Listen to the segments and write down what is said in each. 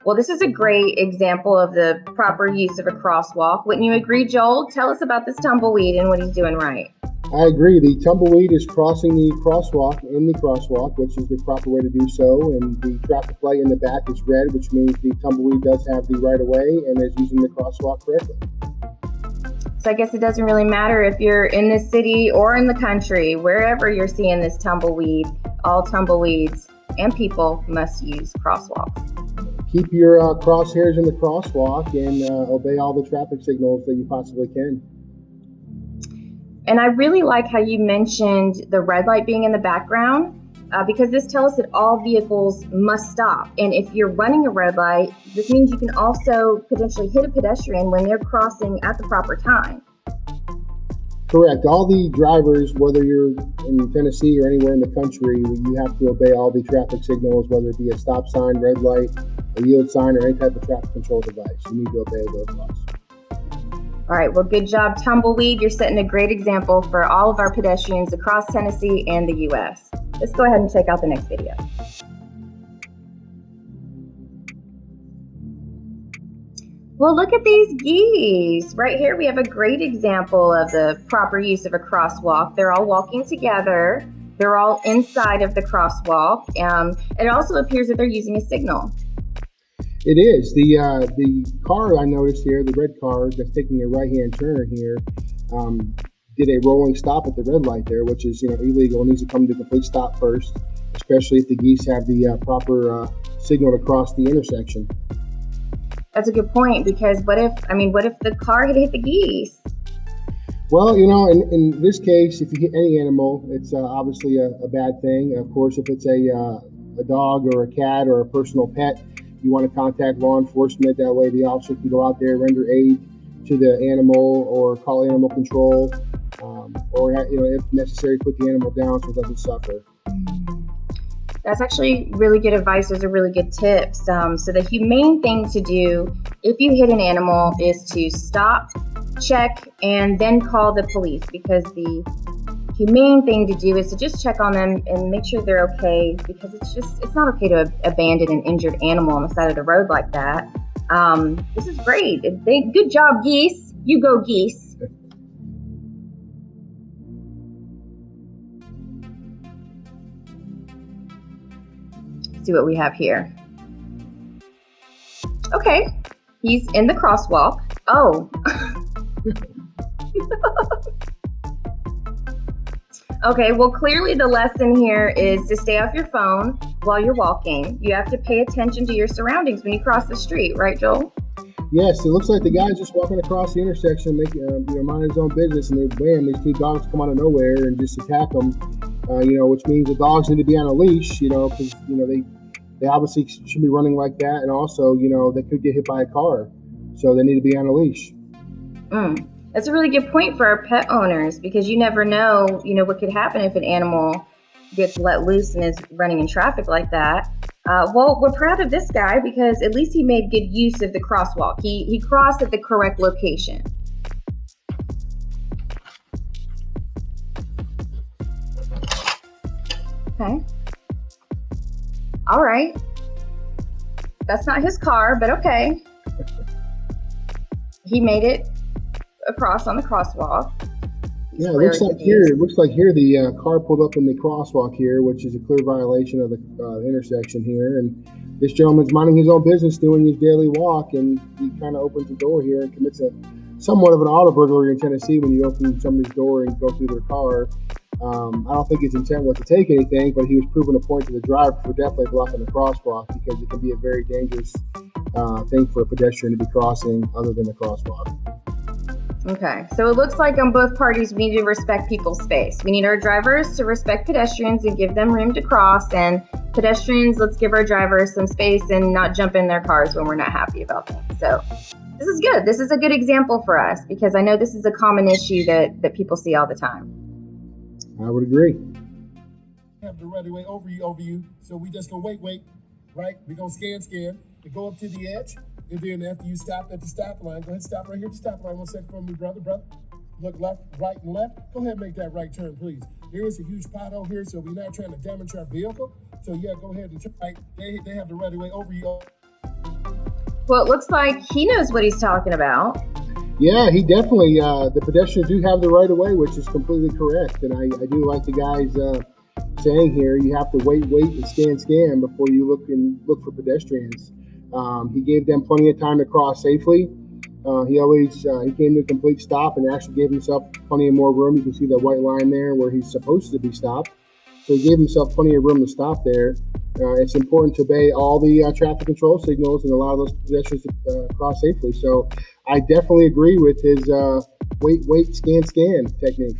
Well, this is a great example of the proper use of a crosswalk. Wouldn't you agree, Joel? Tell us about this tumbleweed and what he's doing right. I agree. The tumbleweed is crossing the crosswalk in the crosswalk, which is the proper way to do so. And the traffic light in the back is red, which means the tumbleweed does have the right of way and is using the crosswalk correctly. So I guess it doesn't really matter if you're in the city or in the country, wherever you're seeing this tumbleweed, all tumbleweeds and people must use crosswalks. Keep your crosshairs in the crosswalk and obey all the traffic signals that you possibly can. And I really like how you mentioned the red light being in the background, because this tells us that all vehicles must stop. And if you're running a red light, this means you can also potentially hit a pedestrian when they're crossing at the proper time. Correct. All the drivers, whether you're in Tennessee or anywhere in the country, you have to obey all the traffic signals, whether it be a stop sign, red light, a yield sign, or any type of traffic control device. You need to obey those laws. All right, well, good job, Tumbleweed. You're setting a great example for all of our pedestrians across Tennessee and the U.S. Let's go ahead and check out the next video. Well, look at these geese. Right here, we have a great example of the proper use of a crosswalk. They're all walking together. They're all inside of the crosswalk. It also appears that they're using a signal. It is. The car I noticed here, the red car that's taking a right-hand turn here, did a rolling stop at the red light there, which is illegal. It needs to come to a complete stop first, especially if the geese have the proper signal to cross the intersection. That's a good point, because what if the car had hit the geese? Well, in this case, if you hit any animal, it's obviously a bad thing. Of course, if it's a dog or a cat or a personal pet, you want to contact law enforcement. That way the officer can go out there, render aid to the animal or call animal control, or if necessary, put the animal down so it doesn't suffer. That's actually really good advice. Those are really good tips. So the humane thing to do if you hit an animal is to stop, check, and then call the police, because the humane thing to do is to just check on them and make sure they're okay, because it's not okay to abandon an injured animal on the side of the road like that. This is great. Good job, geese. You go, geese. Let's see what we have here. Okay, he's in the crosswalk. Oh. Okay, well, clearly the lesson here is to stay off your phone while you're walking. You have to pay attention to your surroundings when you cross the street, right, Joel? Yes, it looks like the guy's just walking across the intersection, making mind his own business, and then bam, these two dogs come out of nowhere and just attack him. Which means the dogs need to be on a leash, because they obviously should be running like that, and also they could get hit by a car, so they need to be on a leash. That's a really good point for our pet owners, because you never know, what could happen if an animal gets let loose and is running in traffic like that. Well, we're proud of this guy because at least he made good use of the crosswalk. He crossed at the correct location. Okay. All right. That's not his car, but okay. He made it across on the crosswalk. Yeah, it looks like here the car pulled up in the crosswalk here, which is a clear violation of the intersection here. And this gentleman's minding his own business, doing his daily walk, and he kind of opens the door here and commits somewhat of an auto burglary in Tennessee when you open somebody's door and go through their car. I don't think his intent was to take anything, but he was proving a point to the driver for definitely blocking the crosswalk, because it can be a very dangerous thing for a pedestrian to be crossing other than the crosswalk. Okay, so it looks like on both parties we need to respect people's space. We need our drivers to respect pedestrians and give them room to cross, and pedestrians, let's give our drivers some space and not jump in their cars when we're not happy about things. So this is good. This is a good example for us, because I know this is a common issue that people see all the time. I would agree. Have the right of way over you. So we just gonna wait, right? We gonna scan, and go up to the edge. And then after you stop at the stop line, go ahead and stop right here at the stop line. 1 second for me, brother. Look left, right, and left. Go ahead and make that right turn, please. There is a huge pothole here, so we're not trying to damage our vehicle. So yeah, go ahead and turn right. They have the right of way over you. Well, it looks like he knows what he's talking about. Yeah, he definitely, the pedestrians do have the right of way, which is completely correct. And I do like the guys saying here, you have to wait, and scan before you look for pedestrians. He gave them plenty of time to cross safely. He came to a complete stop and actually gave himself plenty of more room. You can see that white line there where he's supposed to be stopped. So he gave himself plenty of room to stop there. It's important to obey all the traffic control signals and allow those pedestrians to cross safely. So I definitely agree with his wait, scan technique.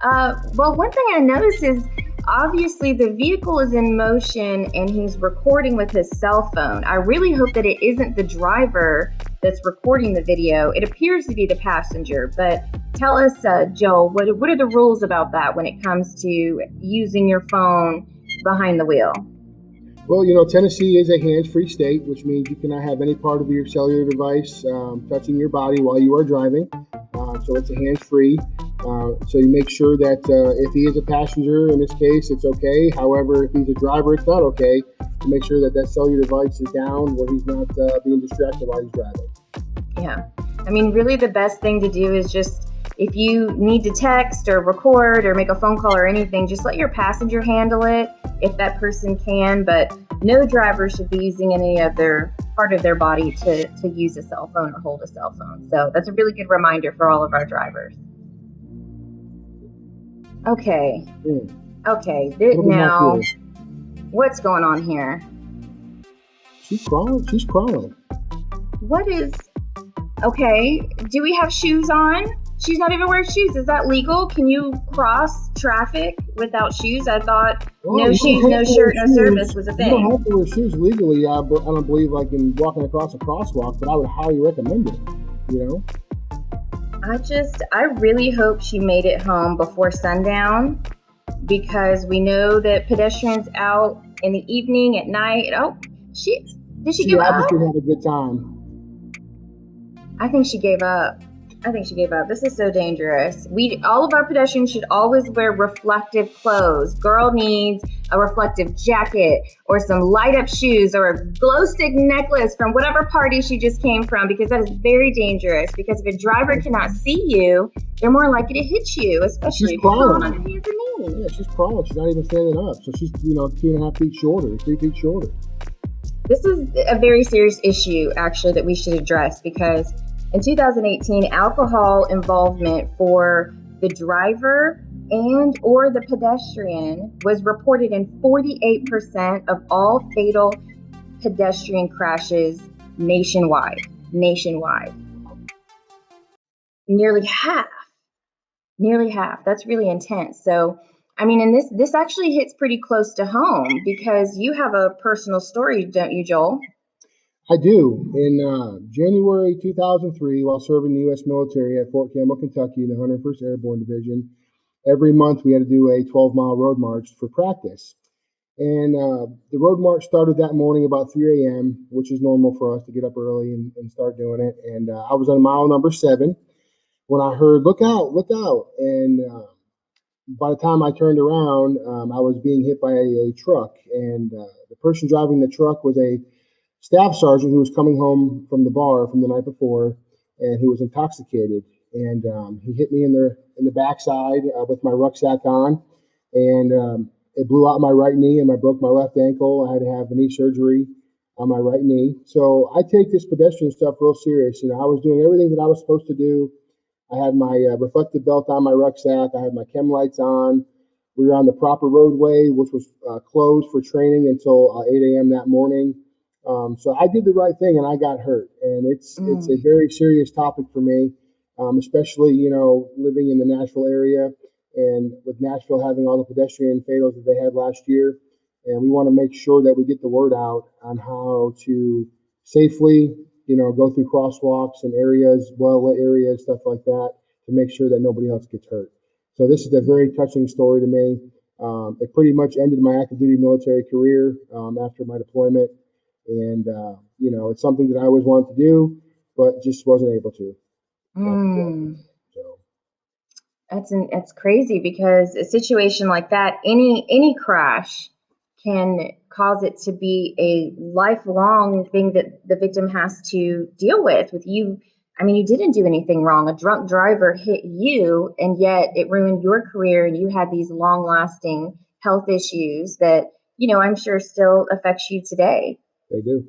Well, one thing I noticed is obviously the vehicle is in motion and he's recording with his cell phone. I really hope that it isn't the driver that's recording the video. It appears to be the passenger, but tell us, Joel, what are the rules about that when it comes to using your phone behind the wheel? Well, Tennessee is a hands-free state, which means you cannot have any part of your cellular device touching your body while you are driving. So it's a hands-free. So you make sure that if he is a passenger, in this case, it's okay. However, if he's a driver, it's not okay. To make sure that cellular device is down where he's not being distracted while he's driving. Yeah. I mean, really the best thing to do is just, if you need to text or record or make a phone call or anything, just let your passenger handle it if that person can. But no driver should be using any other part of their body to use a cell phone or hold a cell phone. So that's a really good reminder for all of our drivers. Okay. Okay. Now, what's going on here? She's crawling. What is... Okay. Do we have shoes on? She's not even wearing shoes. Is that legal? Can you cross traffic without shoes? I thought no shoes, no shirt, no service was a thing. You don't have to wear shoes legally. I don't believe like in walking across a crosswalk, but I would highly recommend it, I really hope she made it home before sundown, because we know that pedestrians out in the evening, at night. Oh, did she give up? She obviously had a good time. I think she gave up. This is so dangerous. All of our pedestrians should always wear reflective clothes. Girl needs a reflective jacket or some light up shoes or a glow stick necklace from whatever party she just came from, because that is very dangerous. Because if a driver cannot see you, they're more likely to hit you, especially if you're on your hands and knees. Yeah, she's crawling. She's not even standing up. So she's 2.5 feet shorter, 3 feet shorter. This is a very serious issue, actually, that we should address, because in 2018, alcohol involvement for the driver and or the pedestrian was reported in 48% of all fatal pedestrian crashes nationwide. Nearly half. That's really intense. So, I mean, and this actually hits pretty close to home, because you have a personal story, don't you, Joel? I do. In January 2003, while serving the U.S. military at Fort Campbell, Kentucky, the 101st Airborne Division, every month we had to do a 12-mile road march for practice. And the road march started that morning about 3 a.m., which is normal for us to get up early and start doing it. And I was on mile number 7 when I heard, look out. And by the time I turned around, I was being hit by a truck. And the person driving the truck was a staff sergeant who was coming home from the bar from the night before, and he was intoxicated. And he hit me in the backside with my rucksack on, and it blew out my right knee, and I broke my left ankle. I had to have knee surgery on my right knee. So I take this pedestrian stuff real serious. I was doing everything that I was supposed to do. I had my reflective belt on my rucksack. I had my chem lights on. We were on the proper roadway, which was closed for training until 8 a.m. that morning. So I did the right thing, and I got hurt. And it's a very serious topic for me, especially, living in the Nashville area, and with Nashville having all the pedestrian fatals that they had last year. And we want to make sure that we get the word out on how to safely, go through crosswalks and areas, well-lit areas, stuff like that, to make sure that nobody else gets hurt. So this is a very touching story to me. It pretty much ended my active duty military career after my deployment. And, it's something that I always wanted to do, but just wasn't able to. That's crazy, because a situation like that, any crash can cause it to be a lifelong thing that the victim has to deal with you. I mean, you didn't do anything wrong. A drunk driver hit you, and yet it ruined your career, and you had these long-lasting health issues that, I'm sure still affects you today. They do.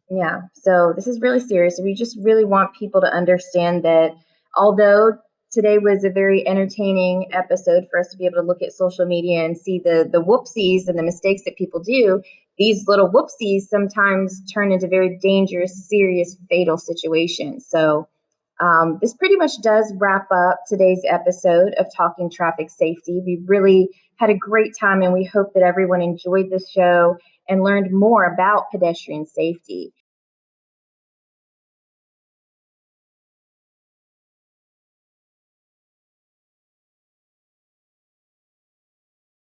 Yeah, so this is really serious. We just really want people to understand that although today was a very entertaining episode for us to be able to look at social media and see the whoopsies and the mistakes that people do, these little whoopsies sometimes turn into very dangerous, serious, fatal situations. So this pretty much does wrap up today's episode of Talking Traffic Safety. We really had a great time, and we hope that everyone enjoyed this show and learned more about pedestrian safety.